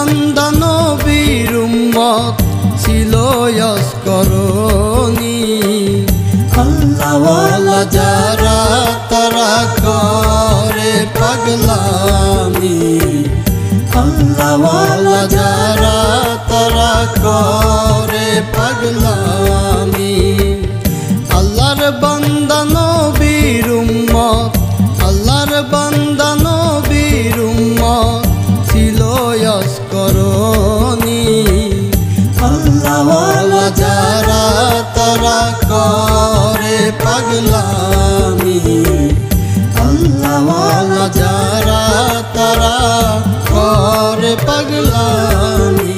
বান্দা নবীর উম্মত ছিল ইয়াসকরণী। আল্লাহওয়ালা যারা তারা করে পাগলামি, আল্লাহওয়ালা যারা তারা করে পাগলামি। আল্লাহর বান্দা নবীর উম্মত, আল্লাহর বান্দা নবীর উম্মত ছিল ইয়াসকরণী। আল্লাহওয়ালা যারা তারা করে পাগলামি, আল্লাহওয়ালা যারা তারা করে পাগলামি।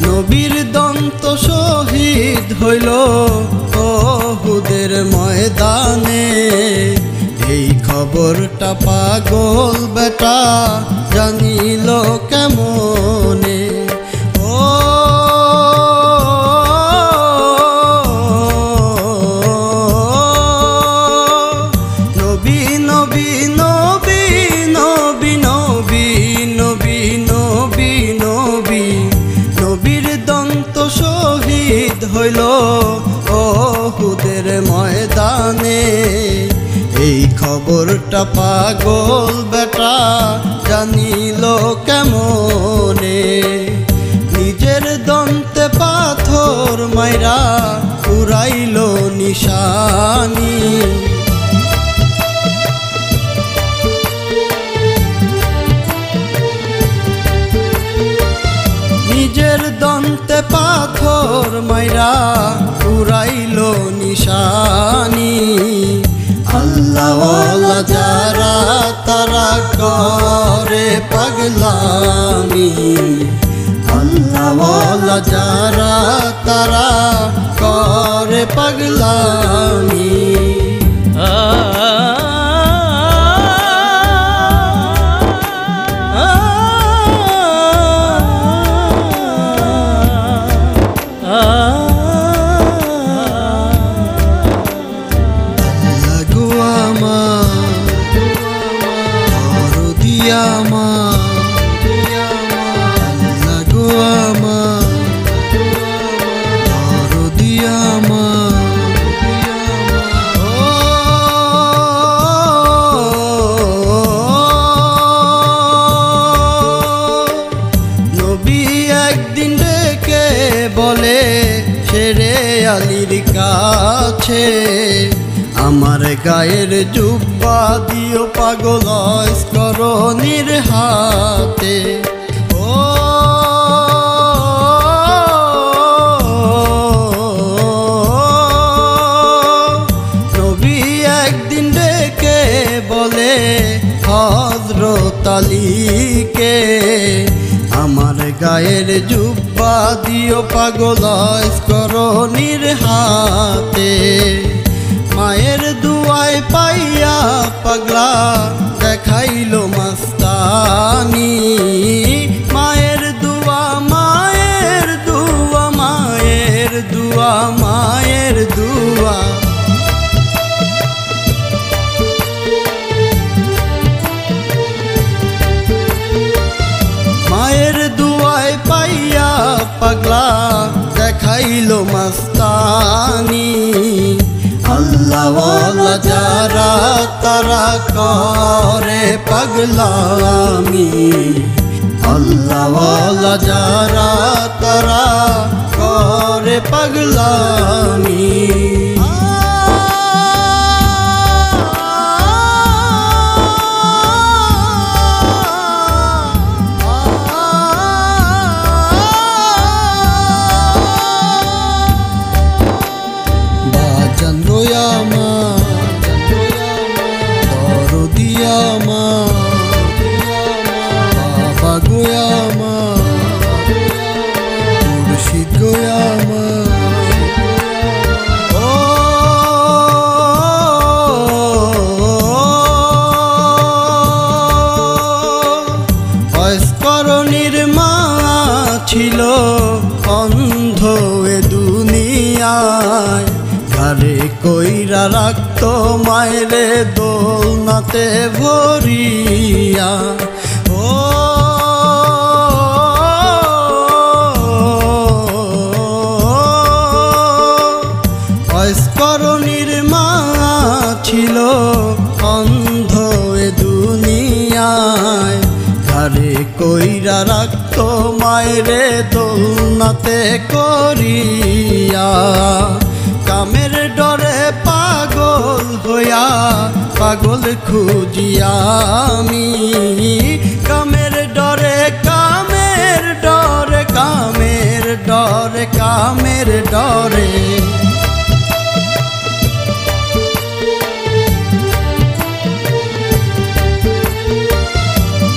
নবীর দন্ত শহীদ হইল উহুদের ময়দানে, এই খবরটা পাগল বেটা জানিল কেমনে। শহীদ হইল উহুদের ময়দানে, এই খবরটা পাগল বেটা জানিল কেমনে। নিজের দন্তে পাথর মাইরা উড়াইল নিশানি, নিজের দন্তে পাথর মাইরা উড়াইল নিশানি। আল্লাহওয়ালা যারা তারা করে পাগলামি, আল্লাহওয়ালা যারা তারা করে পাগলামি। একদিন ডেকে বলে শেরে আলীর কাছে, আমার গায়ের জুব্বা দিও পাগল ইয়াসকরণীর হাতে। নবী একদিন ডেকে বলে হযরত আলীকে, আমার গায়ের জুব্বা দিও পাগল ইয়াসকরণীর হাতে। মায়ের দুয়ায় পাইয়া পাগলা দেখাইল মাস্তানি, মায়ের দুয়া মায়ের দুয়া মায়ের দুয়া মায়ের দুয়া। মায়ের দুয়ায় পাইয়া পাগলা দেখাইল মাস্তানি। আল্লাহওয়ালা যারা তারা করে পাগলামি, আল্লাহওয়ালা যারা তারা করে পাগলামি। গো আমার। করণীর মা ছিল অন্ধ এ দুনিয়ায়, ঘরে কইরা রাখত মায়েরে দোলনাতে ভরিয়া। ও করণীর মা ছিল অন্ধ এ দুনিয়ায়, ঘরে কইরা রাখত মায়েরে দোলনাতে করিয়া। কামের ডরে পাগল হইয়া পাগল খুঁজিয়া আমি, কামের ডরে কামের ডরে কামের ডরে কামের ডরে।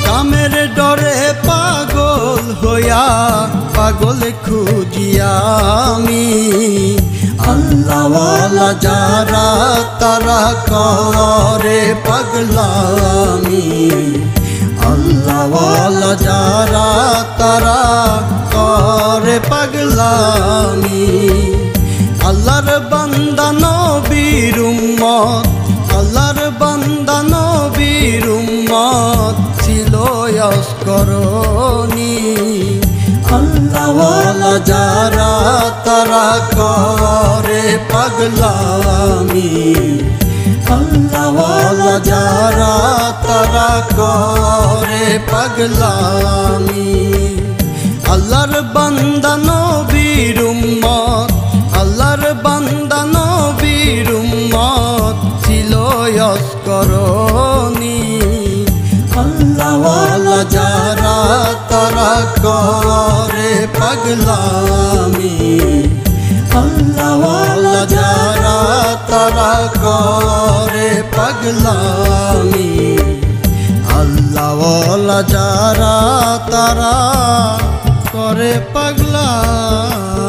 কামের ডরে পাগল হইয়া পাগল খুঁজিয়া আমি। আল্লাহওয়ালা যারা তারা করে পাগলামি, আল্লাহওয়ালা যারা তারা করে পাগলামি। আল্লাহর বান্দা নবীর উম্মত, আল্লাহর বান্দা নবীর উম্মত ছিল করণী। আল্লাহওয়ালা যারা তারা করে পাগলামি, আল্লাহওয়ালা যারা তারা করে পাগলামি। আল্লাহর বান্দা নবীর উম্মত, আল্লাহর বান্দা নবীর উম্মত ছিল করণী। আল্লাহওয়ালা যারা তারা করে পাগলামি, আল্লাহওয়ালা যারা তারা করে পাগলামি। আল্লাহওয়ালা যারা তারা করে